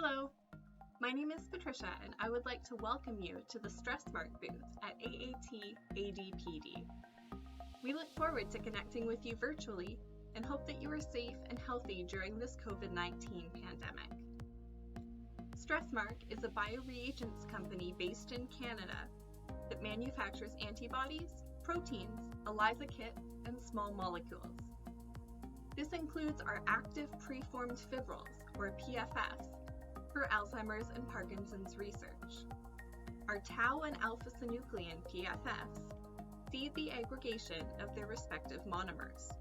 Hello, my name is Patricia and I would like to welcome you to the StressMarq booth at AAT-ADPD. We look forward to connecting with you virtually and hope that you are safe and healthy during this COVID-19 pandemic. StressMarq is a bioreagents company based in Canada that manufactures antibodies, proteins, ELISA kits, and small molecules. This includes our active preformed fibrils, or PFFs, for Alzheimer's and Parkinson's research. Our tau and alpha-synuclein PFFs feed the aggregation of their respective monomers.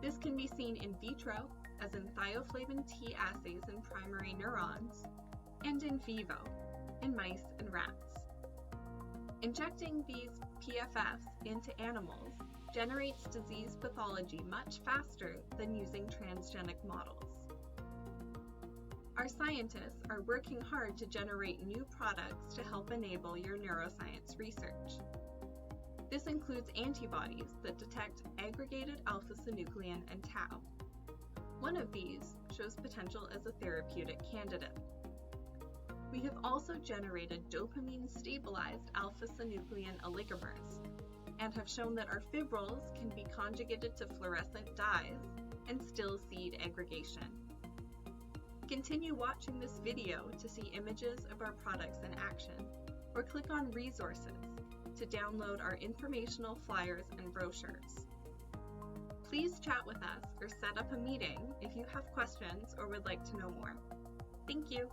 This can be seen in vitro, as in thioflavin T assays in primary neurons, and in vivo, in mice and rats. Injecting these PFFs into animals generates disease pathology much faster than using transgenic models. Our scientists are working hard to generate new products to help enable your neuroscience research. This includes antibodies that detect aggregated alpha-synuclein and tau. One of these shows potential as a therapeutic candidate. We have also generated dopamine-stabilized alpha-synuclein oligomers and have shown that our fibrils can be conjugated to fluorescent dyes and still seed aggregation. Continue watching this video to see images of our products in action, or click on resources to download our informational flyers and brochures. Please chat with us or set up a meeting if you have questions or would like to know more. Thank you.